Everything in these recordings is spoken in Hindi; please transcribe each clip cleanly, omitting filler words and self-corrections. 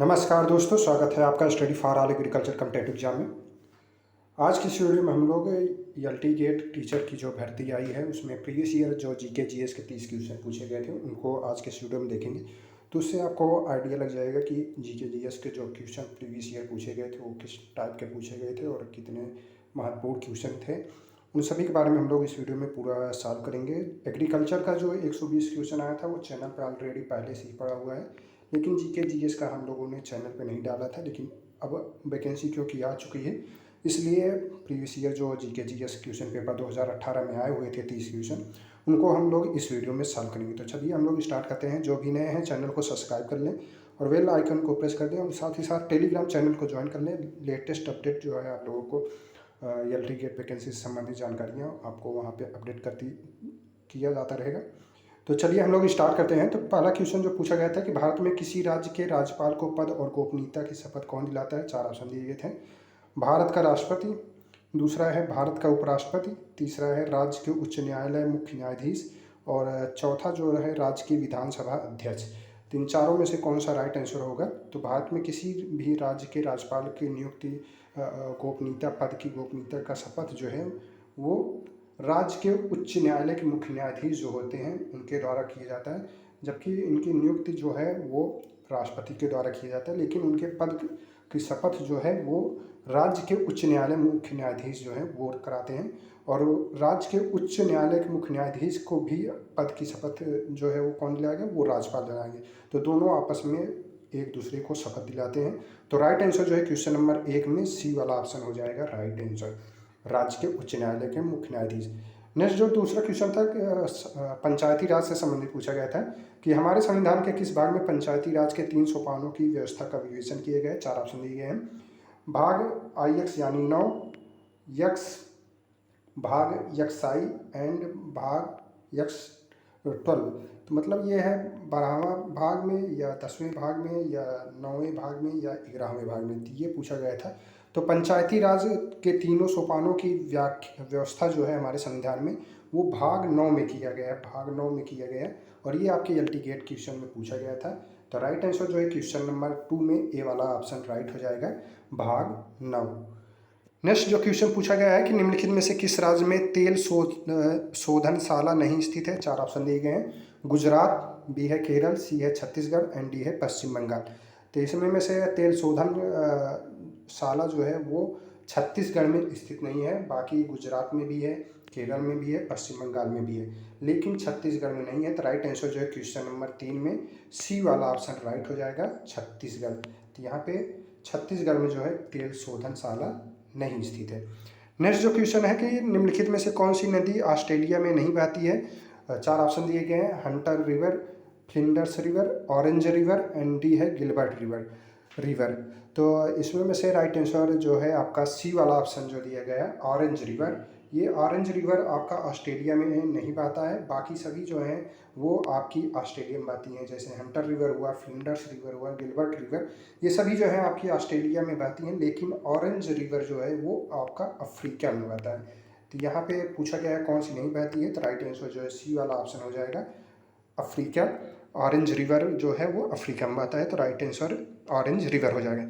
नमस्कार दोस्तों, स्वागत है आपका study for all agriculture competitive exam में। आज की इस वीडियो में हम लोग एलटी गेट टीचर की जो भर्ती आई है उसमें प्रीवियस ईयर जो जीके जीएस के 30 क्वेश्चन पूछे गए थे उनको आज के इस वीडियो में देखेंगे। तो उससे आपको आइडिया लग जाएगा कि जीके जीएस के जो क्वेश्चन प्रीवियस ईयर पूछे गए थे वो किस टाइप के पूछे गए थे और कितने महत्वपूर्ण क्वेश्चन थे। उन सभी के बारे में हम लोग इस वीडियो में पूरा सॉल्व करेंगे। एग्रीकल्चर का जो 120 क्वेश्चन आया था वो चैनल पर ऑलरेडी पहले से ही पड़ा हुआ है, लेकिन जीके जीएस का हम लोगों ने चैनल पे नहीं डाला था। लेकिन अब वैकेंसी क्योंकि आ चुकी है इसलिए प्रीवियस ईयर जो जीके जीएस क्वेश्चन पेपर 2018 में आए हुए थे 30 क्वेश्चन, उनको हम लोग इस वीडियो में सॉल्व करेंगे। तो चलिए हम लोग स्टार्ट करते हैं। जो भी नए हैं चैनल को सब्सक्राइब कर लें और बेल आइकन को प्रेस कर दें और साथ ही साथ टेलीग्राम चैनल को ज्वाइन कर लें। लेटेस्ट अपडेट जो है आप लोगों को एलटी गेट वैकेंसी से संबंधित जानकारियाँ आपको वहाँ पर अपडेट किया जाता रहेगा। तो चलिए हम लोग स्टार्ट करते हैं। तो पहला क्वेश्चन जो पूछा गया था कि भारत में किसी राज्य के राज्यपाल को पद और गोपनीयता की शपथ कौन दिलाता है। 4 ऑप्शन दिए गए थे। भारत का राष्ट्रपति, दूसरा है भारत का उपराष्ट्रपति, तीसरा है राज्य के उच्च न्यायालय मुख्य न्यायाधीश और चौथा जो है राज्य की विधानसभा अध्यक्ष। तो इन चारों में से कौन सा राइट आंसर होगा। तो भारत में किसी भी राज्य के राज्यपाल की नियुक्ति गोपनीयता, पद की गोपनीयता का शपथ जो है वो राज्य के उच्च न्यायालय के मुख्य न्यायाधीश जो होते हैं उनके द्वारा किया जाता है, जबकि इनकी नियुक्ति जो है वो राष्ट्रपति के द्वारा किया जाता है। लेकिन उनके पद की शपथ जो है वो राज्य के उच्च न्यायालय मुख्य न्यायाधीश जो है वो कराते हैं और राज्य के उच्च न्यायालय के मुख्य न्यायाधीश को भी पद की शपथ जो है वो कौन दिलाएगा, वो राज्यपाल दिलाएंगे। तो दोनों आपस में एक दूसरे को शपथ दिलाते हैं। तो राइट आंसर जो है क्वेश्चन नंबर 1 में सी वाला ऑप्शन हो जाएगा राइट आंसर, राज्य के उच्च न्यायालय के मुख्य न्यायाधीश। नेक्स्ट जो दूसरा क्वेश्चन था पंचायती राज से संबंधित पूछा गया था कि हमारे संविधान के किस भाग में पंचायती राज के 3 सोपानों की व्यवस्था का विवेचन किए गए। 4 ऑप्शन दिए गए हैं। भाग IX यानी 9, यक्स, भाग यक्साई एंड भाग यक्स 12। तो मतलब ये है 12वां भाग में या 10वें भाग में या 9वें भाग में या 11वें भाग में, ये पूछा गया था। तो पंचायती राज के तीनों सोपानों की व्यवस्था जो है हमारे संविधान में वो भाग 9 में किया गया है, भाग 9 में किया गया है और ये आपके एलटी गेट क्वेश्चन में पूछा गया था। तो राइट आंसर जो है क्वेश्चन नंबर 2 में ए वाला ऑप्शन राइट हो जाएगा, भाग 9। नेक्स्ट जो क्वेश्चन पूछा गया है कि निम्नलिखित में से किस राज्य में तेल शोधनशाला नहीं स्थित है। 4 ऑप्शन दिए गए हैं। गुजरात, बी है केरल, सी है छत्तीसगढ़ एंड डी है पश्चिम बंगाल। तो इसमें में से तेल शोधन शाला जो है वो छत्तीसगढ़ में स्थित नहीं है, बाकी गुजरात में भी है, केरल में भी है, पश्चिम बंगाल में भी है, लेकिन छत्तीसगढ़ में नहीं है। तो राइट आंसर जो है क्वेश्चन नंबर 3 में सी वाला ऑप्शन राइट हो जाएगा, छत्तीसगढ़। तो यहाँ पे छत्तीसगढ़ में जो है तेल शोधनशाला नहीं स्थित है। नेक्स्ट जो क्वेश्चन है कि निम्नलिखित में से कौन सी नदी ऑस्ट्रेलिया में नहीं बहती है। 4 ऑप्शन दिए गए हैं। Hunter river, Flinders river, orange river and D है गिलबर्ट रिवर। तो इसमें में से राइट आंसर जो है आपका सी वाला ऑप्शन जो दिया गया है, ऑरेंज रिवर। ये ऑरेंज रिवर आपका ऑस्ट्रेलिया में नहीं बहता है, बाकी सभी जो हैं वो आपकी ऑस्ट्रेलिया में बहती हैं, जैसे हंटर रिवर हुआ, फ्लिंडर्स रिवर हुआ, गिलबर्ट रिवर, ये सभी जो है आपकी ऑस्ट्रेलिया में बहती हैं। लेकिन ऑरेंज रिवर जो है वो आपका अफ्रीका में बहता है। तो यहाँ पे पूछा गया है कौन सी नहीं बहती है, तो राइट आंसर जो है सी वाला ऑप्शन हो जाएगा, अफ्रीका। ऑरेंज रिवर जो है वो अफ्रीका में बहता है, तो राइट आंसर ऑरेंज रिवर हो जाएगा।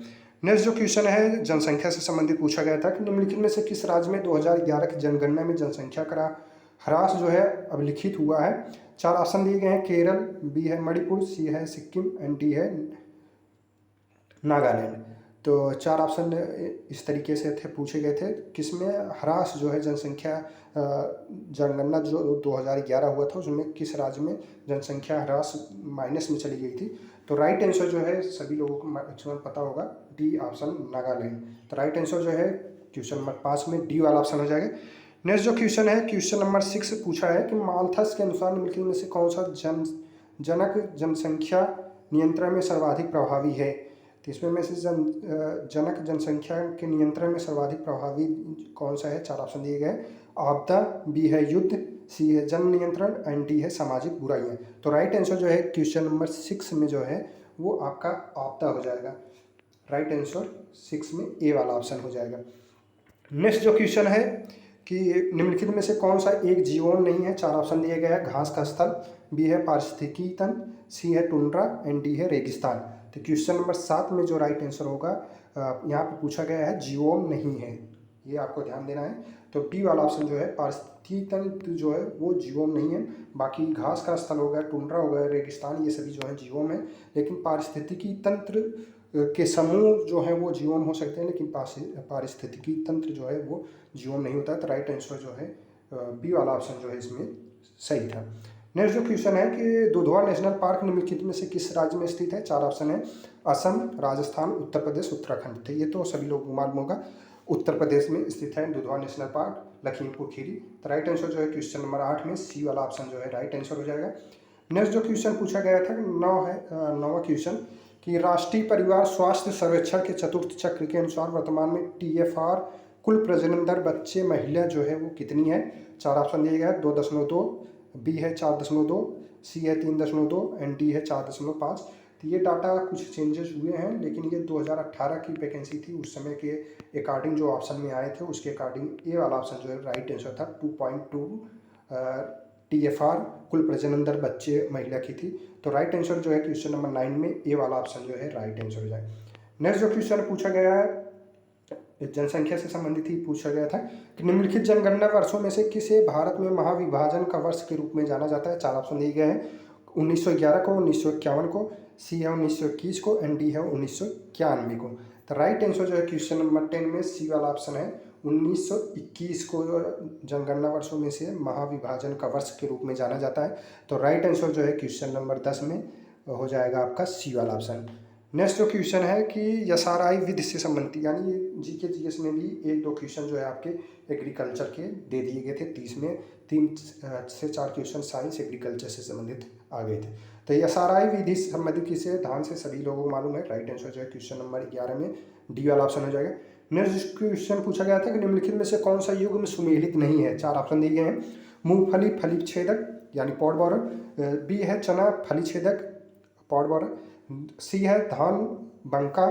नेक्स्ट जो क्वेश्चन है जनसंख्या से संबंधित पूछा गया था कि निम्नलिखित में से किस राज्य में 2011 की जनगणना में जनसंख्या का ह्रास जो है अभिलिखित हुआ है। 4 ऑप्शन दिए गए हैं। केरल, बी है मणिपुर, सी है सिक्किम एंड डी है नागालैंड। तो 4 ऑप्शन इस तरीके से थे, पूछे गए थे किसमें ह्रास जो है जनसंख्या जनगणना जो 2011 हुआ था उसमें किस राज्य में जनसंख्या ह्रास माइनस में चली गई थी। तो राइट आंसर जो है सभी लोगों को मैक्सिमम पता होगा, डी ऑप्शन नागालैंड। तो राइट आंसर जो है क्वेश्चन नंबर 5 में डी वाला ऑप्शन हो जाएगा। नेक्स्ट जो क्वेश्चन है क्वेश्चन नंबर 6 पूछा है कि माल्थस के अनुसार निम्नलिखित में से कौन सा जनक जनसंख्या नियंत्रण में सर्वाधिक प्रभावी है। तो इसमें में से जनक जनसंख्या के नियंत्रण में सर्वाधिक प्रभावी कौन सा है। 4 ऑप्शन दिए गए। आपदा, बी है युद्ध, सी है जन नियंत्रण एंड डी है सामाजिक बुराइयां। तो राइट आंसर जो है क्वेश्चन नंबर 6 में जो है वो आपका आपदा हो जाएगा। राइट आंसर 6 में ए वाला ऑप्शन हो जाएगा। नेक्स्ट जो क्वेश्चन है कि निम्नलिखित में से कौन सा एक जीवोन नहीं है। 4 ऑप्शन दिए गए हैं। घास का स्थल, बी है पारिस्थितिकी तंत्र, सी है टुंड्रा एंड डी है रेगिस्तान। तो क्वेश्चन नंबर 7 में जो राइट आंसर होगा यहाँ पे पूछा गया है जियोम नहीं है, ये आपको ध्यान देना है। तो बी वाला ऑप्शन जो है पारिस्थितिकी तंत्र जो है वो जीवोम नहीं है। बाकी घास का स्थल हो गया, टुंड्रा हो गया, रेगिस्तान, ये सभी जो है जीवोम है। लेकिन पारिस्थितिकी तंत्र के समूह जो है वो जीवोम हो सकते हैं, लेकिन पारिस्थितिकी तंत्र जो है वो जीवोम नहीं होता है। तो राइट आंसर जो है बी वाला ऑप्शन जो है इसमें सही था। नेक्स्ट जो क्वेश्चन है कि दुधवा नेशनल पार्क निम्नलिखित में से किस राज्य में स्थित है? 4 ऑप्शन है, असम, राजस्थान, उत्तर प्रदेश, उत्तराखंड। तो ये तो सभी लोगों को मालूम होगा, उत्तर प्रदेश में स्थित है दुधवा नेशनल पार्क, लखीमपुर खीरी। तो राइट आंसर जो है क्वेश्चन नंबर 8 में सी वाला ऑप्शन जो है राइट आंसर हो जाएगा। नेक्स्ट जो क्वेश्चन पूछा गया था 9वां क्वेश्चन कि राष्ट्रीय परिवार स्वास्थ्य सर्वेक्षण के चतुर्थ चक्र के अनुसार वर्तमान में TFR कुल प्रजनन दर बच्चे महिला जो है वो कितनी है? 4 ऑप्शन दिए गए हैं, 2.2, बी है 4.2, सी है 3.2 एंड डी है 4.5। तो ये डाटा कुछ चेंजेस हुए हैं, लेकिन ये 2018 की वैकेंसी थी, उस समय के अकॉर्डिंग जो ऑप्शन में आए थे उसके अकॉर्डिंग ए वाला ऑप्शन जो है राइट आंसर था। 2.2 TFR कुल प्रजनन दर बच्चे महिला की थी। तो राइट आंसर जो है क्वेश्चन नंबर 9 में ए वाला ऑप्शन जो है राइट आंसर हो जाए। नेक्स्ट जो क्वेश्चन पूछा गया है जनसंख्या से संबंधित ही पूछा गया था कि निम्नलिखित जनगणना वर्षों में से किसे भारत में महाविभाजन का वर्ष के रूप में जाना जाता है? 4 ऑप्शन दिए गए हैं, 1911 को, 1951 को, सी है 1921 को एंड डी है 1991 को। तो राइट आंसर जो है क्वेश्चन नंबर 10 में सी वाला ऑप्शन है, 1921 को जनगणना वर्षों में से महाविभाजन का वर्ष के रूप में जाना जाता है। तो राइट आंसर जो है क्वेश्चन नंबर 10 में हो जाएगा आपका सी वाला ऑप्शन। नेक्स्ट जो क्वेश्चन है कि यसाराई विधि से संबंधित, यानी जीके जीएस में भी 1-2 क्वेश्चन जो है आपके एग्रीकल्चर के दे दिए गए थे। 30 में 3 से 4 क्वेश्चन साइंस एग्रीकल्चर से संबंधित आ गए थे। तो यसाराई विधि से संबंधित किसे? धान से सभी लोगों को मालूम है। राइट आंसर जो है क्वेश्चन नंबर 11 में डी वाला ऑप्शन हो जाएगा। नेक्स्ट क्वेश्चन पूछा गया था कि निम्नलिखित में से कौन सा युग्म सुमेलित नहीं है? 4 ऑप्शन दिए गए हैं, मूंगफली फली छेदक यानी पॉड बॉरर, बी है चना फली छेदक पॉड बॉरर, सी है धान बंका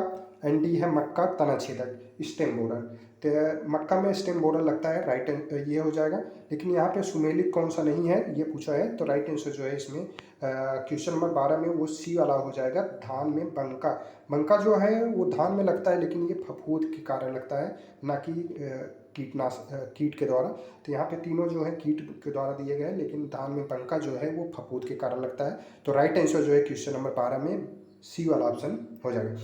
एंड डी है मक्का तना छेदक स्टेम बोरर। तो मक्का में स्टेम बोरर लगता है, राइट ये हो जाएगा। लेकिन यहाँ पे सुमेलित कौन सा नहीं है ये पूछा है, तो राइट आंसर जो है इसमें क्वेश्चन नंबर 12 में वो सी वाला हो जाएगा, धान में बंका। बंका जो है वो धान में लगता है, लेकिन ये फफूंद के कारण लगता है, ना कि कीट के द्वारा। तो यहाँ पे तीनों जो है कीट के द्वारा दिए गए, लेकिन धान में बंका जो है वो फफूंद के कारण लगता है। तो राइट आंसर जो है क्वेश्चन नंबर 12 में सी वाला ऑप्शन हो जाएगा।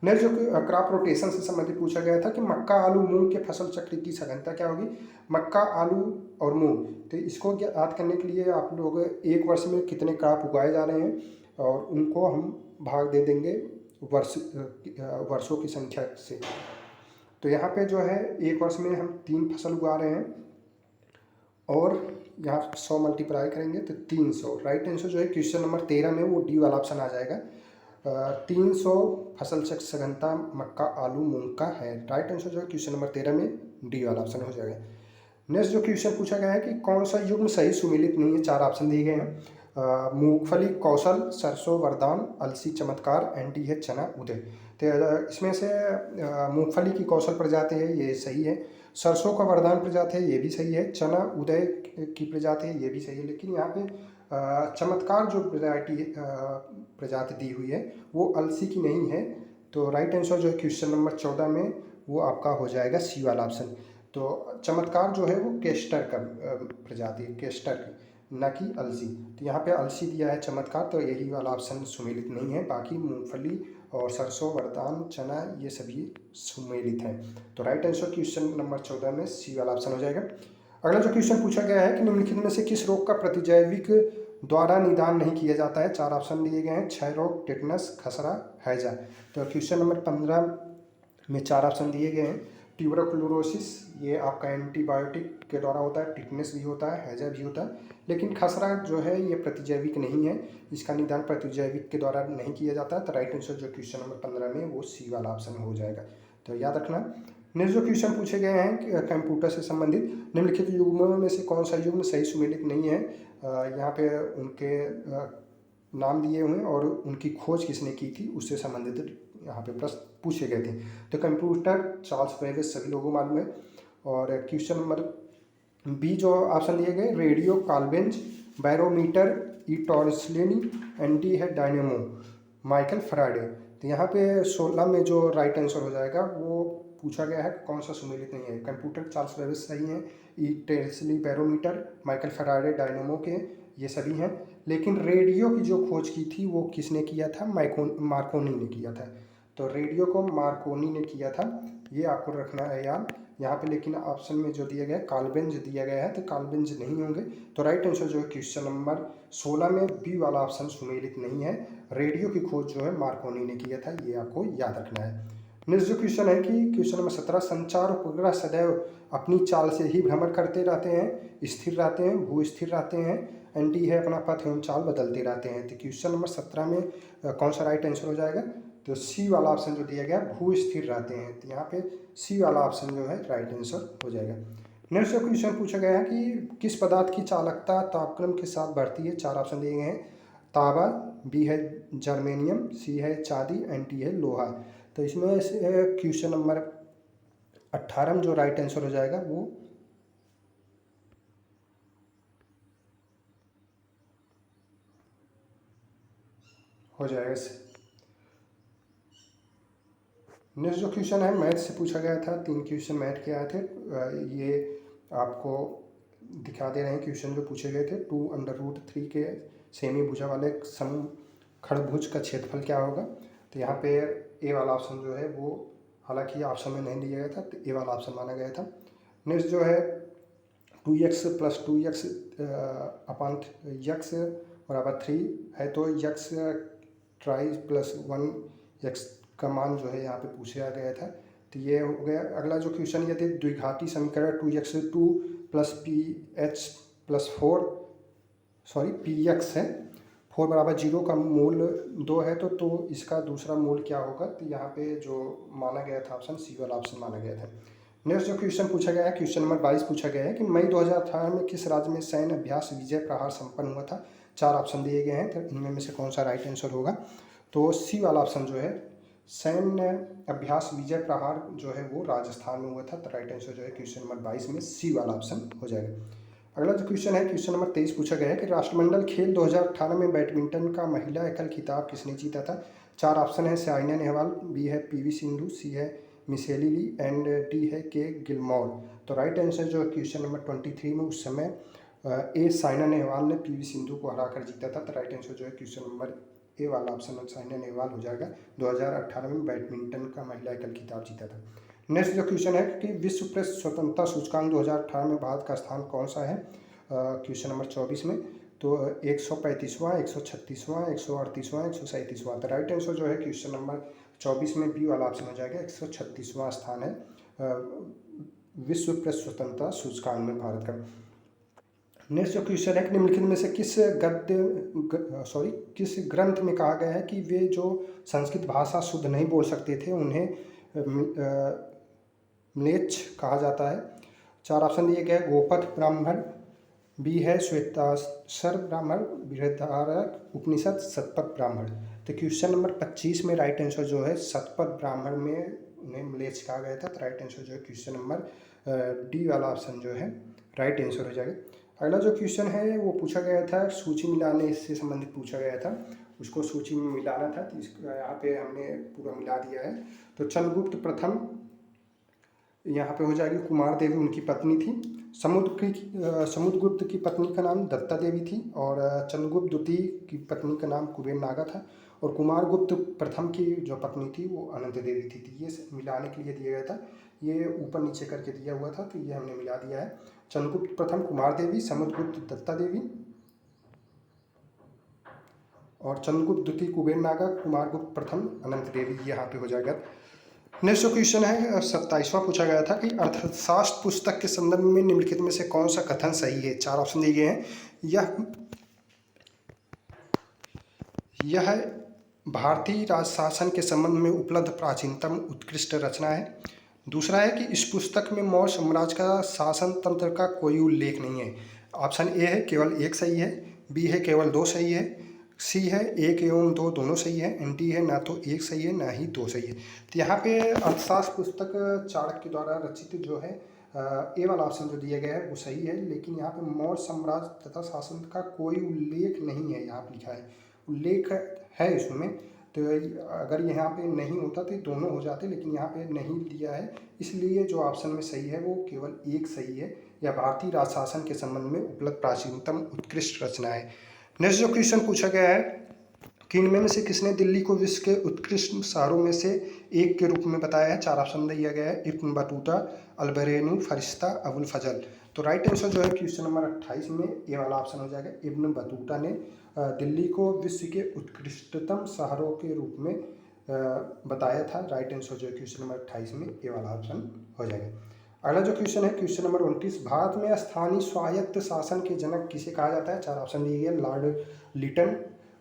नेक्स्ट जो क्रॉप रोटेशन से संबंधित पूछा गया था कि मक्का आलू मूंग के फसल चक्र की सघनता क्या होगी? मक्का आलू और मूंग, तो इसको याद करने के लिए आप लोग एक वर्ष में कितने क्रॉप उगाए जा रहे हैं और उनको हम भाग दे देंगे वर्षों की संख्या से। तो यहाँ पे जो है एक वर्ष में हम 3 फसल उगा रहे हैं और यहाँ 100 मल्टीप्लाई करेंगे तो 300। राइट आंसर जो है क्वेश्चन नंबर 13 में वो डी वाला ऑप्शन आ जाएगा। 300 फसल चक्र सघनता मक्का आलू मूंग का है। राइट आंसर जो है क्वेश्चन नंबर 13 में डी वाला ऑप्शन हो जाएगा। नेक्स्ट जो क्वेश्चन पूछा गया है कि कौन सा युग्म सही सुमेलित नहीं है? 4 ऑप्शन दिए गए हैं, मूंगफली कौशल, सरसों वरदान, अलसी चमत्कार एंड डी है चना उदय। तो इसमें से मूंगफली की कौशल प्रजाति है, ये सही है। सरसों का वरदान प्रजाति है, ये भी सही है। चना उदय की प्रजाति है, ये भी सही है। लेकिन यहाँ पे चमत्कार जो प्रजाति दी हुई है वो अलसी की नहीं है। तो राइट आंसर जो है क्वेश्चन नंबर 14 में वो आपका हो जाएगा सी वाला ऑप्शन। तो चमत्कार जो है वो केस्टर का प्रजाति है, केस्टर की, न कि अलसी। तो यहाँ पे अलसी दिया है चमत्कार, तो यही वाला ऑप्शन सुमेलित नहीं है। बाकी मूंगफली और सरसों वरदान चना ये सभी सुमेलित हैं। तो राइट आंसर क्वेश्चन नंबर 14 में सी वाला ऑप्शन हो जाएगा। अगला जो क्वेश्चन पूछा गया है कि निम्नलिखित में से किस रोग का प्रतिजैविक द्वारा निदान नहीं किया जाता है? 4 ऑप्शन दिए गए हैं, क्षय रोग, टेटनस, खसरा, हैजा। तो क्वेश्चन नंबर 15 में 4 ऑप्शन दिए गए हैं, ट्यूबरकुलोसिस ये आपका एंटीबायोटिक के द्वारा होता है, टिटनेस भी होता है, हैजा भी होता है। लेकिन खसरा जो है ये प्रतिजैविक नहीं है, इसका निदान प्रतिजैविक के द्वारा नहीं किया जाता। तो राइट आंसर जो क्वेश्चन नंबर 15 में वो सी वाला ऑप्शन हो जाएगा। तो याद रखना। नेक्स्ट जो क्वेश्चन पूछे गए हैं कंप्यूटर से संबंधित, निम्नलिखित युग्मों में से कौन सा युग्म सही सुमेलित नहीं है? यहाँ पे उनके नाम दिए हुए हैं और उनकी खोज किसने की थी उससे संबंधित यहाँ पे प्रश्न पूछे गए थे। तो कंप्यूटर चार्ल्स बेबेज सभी लोगों को मालूम है। और क्वेश्चन नंबर बी जो ऑप्शन दिए गए, रेडियो, कॉल्वेंज, barometer, E Torricelli, and D है डायनेमो माइकल फैराडे। तो यहाँ पे 16 में जो राइट आंसर हो जाएगा वो पूछा गया है कौन सा सुमेलित नहीं है। कंप्यूटर चार्ल्स बेबेज सही है, ई टेस्ली बैरोमीटर, माइकल फैराडे डायनेमो के, ये सभी हैं। लेकिन रेडियो की जो खोज की थी वो किसने किया था? मार्कोनी ने किया था। तो रेडियो को मार्कोनी ने किया था, ये आपको रखना है याद यहाँ पे। लेकिन ऑप्शन में जो दिया गया है कार्लबेंज दिया गया है, तो कार्लबेंज नहीं होंगे। तो राइट आंसर जो है क्वेश्चन नंबर 16 में बी वाला ऑप्शन सुमेलित नहीं है। रेडियो की खोज जो है मार्कोनी ने किया था, ये आपको याद रखना है। नेक्स्ट जो क्वेश्चन है कि क्वेश्चन नंबर 17, संचार उपग्रह सदैव अपनी चाल से ही भ्रमण करते रहते हैं, स्थिर रहते हैं, भू स्थिर रहते हैं, एंटी है अपना पथ एवं चाल बदलते रहते हैं। तो क्वेश्चन नंबर 17 में कौन सा राइट आंसर हो जाएगा? तो सी वाला ऑप्शन जो दिया गया भू स्थिर रहते हैं। तो यहाँ पे सी वाला ऑप्शन जो है राइट आंसर हो जाएगा। नेक्स्ट क्वेश्चन पूछा गया है कि किस पदार्थ की चालकता तापक्रम के साथ बढ़ती है? 4 ऑप्शन दिए गए हैं, तांबा, बी है जर्मेनियम, सी है चांदी, एंड डी है लोहा। तो इसमें क्वेश्चन नंबर 18 में जो राइट आंसर हो जाएगा वो हो जाएगा। नेक्स्ट जो क्वेश्चन है मैथ से पूछा गया था, 3 क्वेश्चन मैथ के आए थे। ये आपको दिखा दे रहे हैं क्वेश्चन जो पूछे गए थे। 2√3 के सेमी भुजा वाले समखंडभुज का क्षेत्रफल क्या होगा? तो यहाँ पे ए वाला ऑप्शन जो है वो हालांकि ऑप्शन में नहीं दिया गया था, तो ए वाला ऑप्शन माना गया था। नेक्स्ट जो है 2x + 2x अपान x बराबर 3 है, तो x ट्राई प्लस 1x का मान जो है यहाँ पे पूछा गया था। तो ये हो गया। अगला जो क्वेश्चन ये थे द्विघाती समीकरण 2x2 + px है, 4 बराबर 0 का मूल 2 है, तो इसका दूसरा मूल क्या होगा? तो यहाँ पे जो माना गया था ऑप्शन सी वाला ऑप्शन माना गया था। नेक्स्ट जो क्वेश्चन पूछा गया है क्वेश्चन नंबर 22 पूछा गया है कि मई 2018 में किस राज्य में सैन्य अभ्यास विजय प्रहार संपन्न हुआ था? 4 ऑप्शन दिए गए हैं, तो इनमें में से कौन सा राइट आंसर होगा? तो सी वाला ऑप्शन जो है सैन्य अभ्यास विजय प्रहार जो है वो राजस्थान में हुआ था। तो राइट आंसर जो है क्वेश्चन नंबर 22 में सी वाला ऑप्शन हो जाएगा। अगला जो क्वेश्चन है क्वेश्चन नंबर 23 पूछा गया है कि राष्ट्रमंडल खेल 2018 में बैडमिंटन का महिला एकल खिताब किसने जीता था? 4 ऑप्शन है, साइना नेहवाल, बी है पीवी सिंधु, सी है मिशेली ली, एंड डी है के गिलमोर। तो राइट आंसर जो है क्वेश्चन नंबर 23 में उस समय ए साइना नेहवाल ने पीवी सिंधु को हराकर जीता था। तो राइट आंसर जो है क्वेश्चन नंबर ए वाला ऑप्शन साइना नेहवाल हो जाएगा। 2018 में बैडमिंटन का महिला एकल खिताब जीता था। नेक्स्ट जो क्वेश्चन है कि विश्व प्रेस स्वतंत्रता सूचकांक 2018 में भारत का स्थान कौन सा है? क्वेश्चन नंबर 24 में तो 135वां, 136वां, 138वां, 137वां। तो राइट आंसर जो है क्वेश्चन नंबर 24 में बी वाला ऑप्शन हो जाएगा। 136वां स्थान है विश्व प्रेस स्वतंत्रता सूचकांक में भारत का। नेक्स्ट जो क्वेश्चन है कि निम्नलिखित में से किस ग्रंथ में कहा गया है कि वे जो संस्कृत भाषा शुद्ध नहीं बोल सकते थे उन्हें म्लेच्छ कहा जाता है? 4 ऑप्शन दिए गए, गोपथ ब्राह्मण, बी है श्वेताश्वर ब्राह्मण, बृहदारण्यक उपनिषद, शतपथ ब्राह्मण। तो क्वेश्चन नंबर 25 में राइट आंसर जो है शतपथ ब्राह्मण में उन्हें म्लेच्छ कहा गया था। तो राइट आंसर जो है क्वेश्चन नंबर डी वाला ऑप्शन जो है राइट आंसर हो जाएगा। अगला जो क्वेश्चन है वो पूछा गया था सूची मिलाने से संबंधित पूछा गया था, उसको सूची में मिलाना था। तो इसको यहाँ पे हमने पूरा मिला दिया है। तो चंद्रगुप्त प्रथम यहाँ पे हो जाएगी, कुमार देवी उनकी पत्नी थी। समुद्रगुप्त की पत्नी का नाम दत्ता देवी थी, और चंद्रगुप्त द्वितीय की पत्नी का नाम कुबेर नागा था, और कुमारगुप्त प्रथम की जो पत्नी थी वो अनंत देवी थी। तो ये मिलाने के लिए दिया गया था, ये ऊपर नीचे करके दिया हुआ था, तो ये हमने मिला दिया है। चंद्रगुप्त प्रथम कुमार देवी, समुद्रगुप्त दत्ता देवी, और चंद्रगुप्त द्वितीय कुबेर नागा, कुमारगुप्त प्रथम अनंत देवी, यहाँ पे हो जाएगा। नेक्स्ट क्वेश्चन है 27वां पूछा गया था कि अर्थशास्त्र पुस्तक के संदर्भ में निम्नलिखित में से कौन सा कथन सही है? 4 ऑप्शन दिए गए हैं। यह भारतीय राजशासन के संबंध में उपलब्ध प्राचीनतम उत्कृष्ट रचना है। दूसरा है कि इस पुस्तक में मौर्य साम्राज्य का शासन तंत्र का कोई उल्लेख नहीं है। ऑप्शन ए है केवल 1 सही है, बी है केवल 2 सही है, सी है 1 एवं 2 दोनों सही है, एंड डी है ना तो 1 सही है ना ही 2 सही है। तो यहाँ पे अर्थशास्त्र पुस्तक चाणक्य द्वारा रचित जो है ए वाला ऑप्शन जो दिया गया है वो सही है, लेकिन यहाँ पे मौर्य साम्राज्य तथा शासन का कोई उल्लेख नहीं है, यहाँ पर लिखा है। उल्लेख है इसमें, तो अगर यहाँ पे नहीं होता तो दोनों हो जाते, लेकिन यहाँ पे नहीं दिया है, इसलिए जो ऑप्शन में सही है वो केवल एक सही है। या भारतीय राज शासन के संबंध में उपलब्ध प्राचीनतम उत्कृष्ट रचना है। नेक्स्ट जो क्वेश्चन पूछा गया है कि इनमें में से किसने दिल्ली को विश्व के उत्कृष्ट शहरों में से एक के रूप में बताया है। 4 ऑप्शन दिया गया है, इब्न बतूता, अलबरेनू, फरिश्ता, अबुल फजल। तो राइट आंसर जो है क्वेश्चन नंबर 28 में ये वाला ऑप्शन हो जाएगा। इब्न बतूता ने दिल्ली को विश्व के उत्कृष्टतम शहरों के रूप में बताया था। राइट आंसर जो है क्वेश्चन नंबर 28 में ये वाला ऑप्शन हो जाएगा। अगला जो क्वेश्चन है क्वेश्चन नंबर 29, भारत में स्थानीय स्वायत्त शासन के जनक किसे कहा जाता है। 4 ऑप्शन दिए गए, Lord Lytton,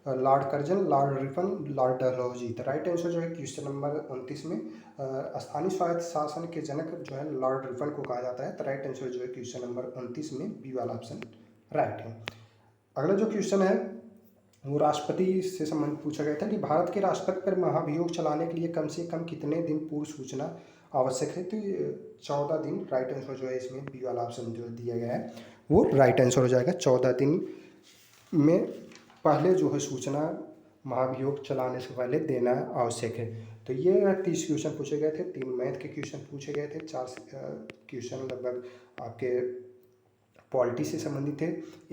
Lord Curzon, Lord Ripon, Lord Dalhousie. तो राइट आंसर जो है क्वेश्चन नंबर 29 में स्थानीय स्वायत्त शासन के जनक जो है लॉर्ड रिपन को कहा जाता है। तो राइट आंसर जो है क्वेश्चन नंबर 29 में बी वाला ऑप्शन राइट है। अगला जो क्वेश्चन है वो राष्ट्रपति से संबंधित पूछा गया था कि भारत के राष्ट्रपति पर महाभियोग चलाने के लिए कम से कम कितने दिन पूर्व सूचना आवश्यक है। तो 14 दिन। राइट आंसर जो है इसमें बी वाला ऑप्शन जो दिया गया है वो राइट आंसर हो जाएगा। 14 दिन में पहले जो है सूचना महाभियोग चलाने से पहले देना आवश्यक है। तो ये 30 क्वेश्चन पूछे गए थे, 3 मैथ के क्वेश्चन पूछे गए थे, 4 क्वेश्चन लगभग आपके पॉलिटी से संबंधित थे,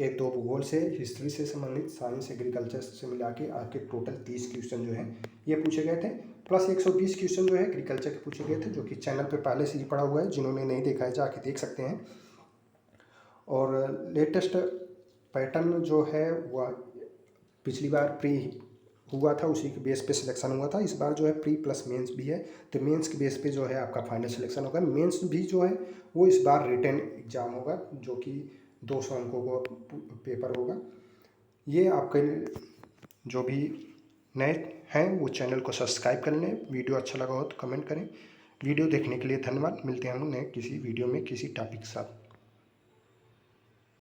1-2 भूगोल से, हिस्ट्री से संबंधित, साइंस, एग्रीकल्चर से मिला के आपके टोटल 30 क्वेश्चन जो है ये पूछे गए थे। प्लस 120 क्वेश्चन जो है एग्रीकल्चर के पूछे गए थे, जो कि चैनल पे पहले से ही पड़ा हुआ है। जिन्होंने नहीं देखा है जाके देख सकते हैं। और लेटेस्ट पैटर्न जो है वह पिछली बार प्री हुआ था, उसी के बेस पे सिलेक्शन हुआ था। इस बार जो है प्री प्लस मेंस भी है, तो मेंस के बेस पे जो है आपका फाइनल सिलेक्शन होगा। मेंस भी जो है वो इस बार रिटन एग्जाम होगा, जो कि 200 अंकों का पेपर होगा। ये आपके जो भी नए हैं वो चैनल को सब्सक्राइब कर लें। वीडियो अच्छा लगा हो तो कमेंट करें। वीडियो देखने के लिए धन्यवाद। मिलते हैं हम नए किसी वीडियो में किसी टॉपिक के साथ।